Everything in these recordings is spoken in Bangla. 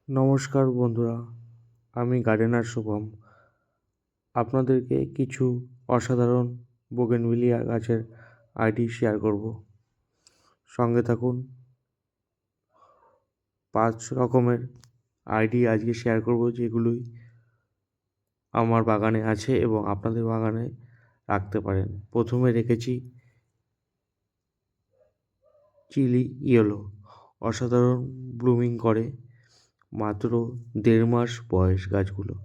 নমস্কার বন্ধুরা, আমি গার্ডেনার শুভম। আপনাদেরকে কিছু অসাধারণ বোগেনভিলিয়া গাছের আইডি শেয়ার করব। সঙ্গে থাকুন। 5 রকমের আইডি আজকে শেয়ার করব, যেগুলোই আমার বাগানে আছে এবং আপনাদের বাগানে রাখতে পারেন। প্রথমে রেখেছি চিলি ইয়েলো। অসাধারণ ব্লুমিং করে, মাত্র 1.5 মাস বয়স গাছগুলো।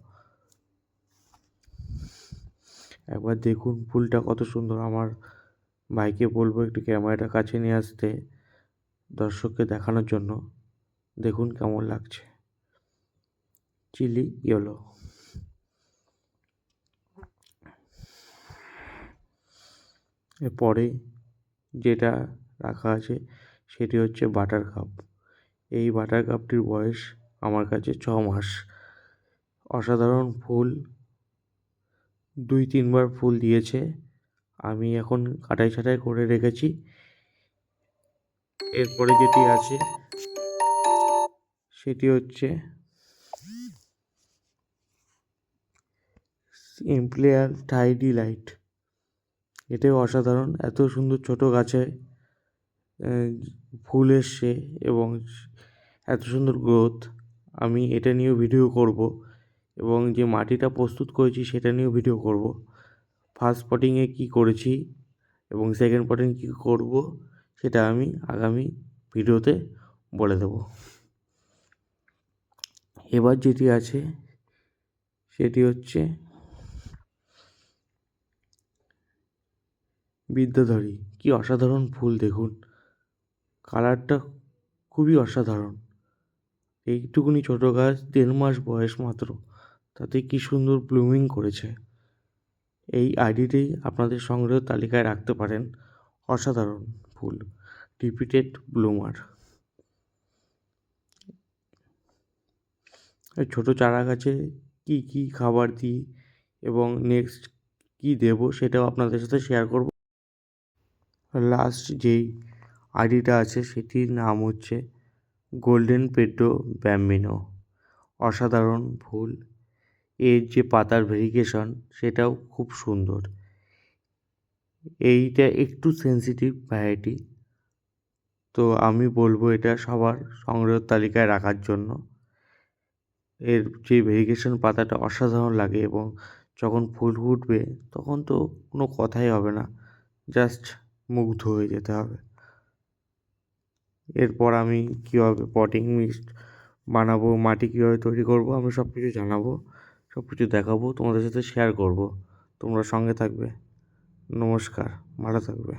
একবার দেখুন ফুলটা কত সুন্দর। আমার ভাইকে বলবো একটু ক্যামেরাটা কাছে নিয়ে আসতে, দর্শককে দেখানোর জন্য। দেখুন কেমন লাগছে চিলি ইয়েলো। এরপরে যেটা রাখা আছে সেটি হচ্ছে বাটার কাপ। এই বাটার কাপটির বয়স আমার কাছে 6 মাস। অসাধারণ ফুল, 2-3 বার ফুল দিয়েছে। আমি এখন কাটাই ছাঁটাই করে রেখেছি। এরপরে যেটি আছে সেটি হচ্ছে ইমপ্লেয়ার টাইডি লাইট। এটাও অসাধারণ, এত সুন্দর ছোট গাছে ফুল এসছে এবং এত সুন্দর গ্রোথ। আমি এটা নিয়েও ভিডিও করব এবং যে মাটিটা প্রস্তুত করেছি সেটা নিয়েও ভিডিও করব। ফার্স্ট পটিংয়ে কী করেছি এবং সেকেন্ড পটিং কী করব সেটা আমি আগামী ভিডিওতে বলে দেব। এবার যেটি আছে সেটি হচ্ছে বিদ্যাধরী। কি অসাধারণ ফুল দেখুন, কালারটা খুবই অসাধারণ। এইটুকুনি ছোটো গাছ, 1.5 মাস বয়স মাত্র, তাতে কি সুন্দর ব্লুমিং করেছে। এই আইডিটি আপনাদের সংগ্রহ তালিকায় রাখতে পারেন। অসাধারণ ফুল, রিপিটেড ব্লুমার। ছোটো চারা গাছে কি কি খাবার দিই এবং নেক্সট কি দেব সেটাও আপনাদের সাথে শেয়ার করব। লাস্ট যেই আইডিটা আছে সেটির নাম হচ্ছে গোল্ডেন পেড্রো ব্যাম্বিনো। অসাধারণ ফুল, এর যে পাতার ভেরিগেশন সেটাও খুব সুন্দর। এইটা একটু সেন্সিটিভ ভ্যারাইটি, তো আমি বলবো এটা সবার সংগ্রহের তালিকায় রাখার জন্য। এর যে ভেরিগেশন পাতাটা অসাধারণ লাগে এবং যখন ফুল ফুটবে তখন তো কোনো কথাই হবে না, জাস্ট মুগ্ধ হয়ে যেতে হবে। এরপর আমি কীভাবে পটিং মিক্সড বানাবো, মাটি কীভাবে তৈরি করব, আমি সব কিছু জানাবো, সব কিছু দেখাবো, তোমাদের সাথে শেয়ার করব। তোমরা সঙ্গে থাকবে। নমস্কার, ভালো থাকবে।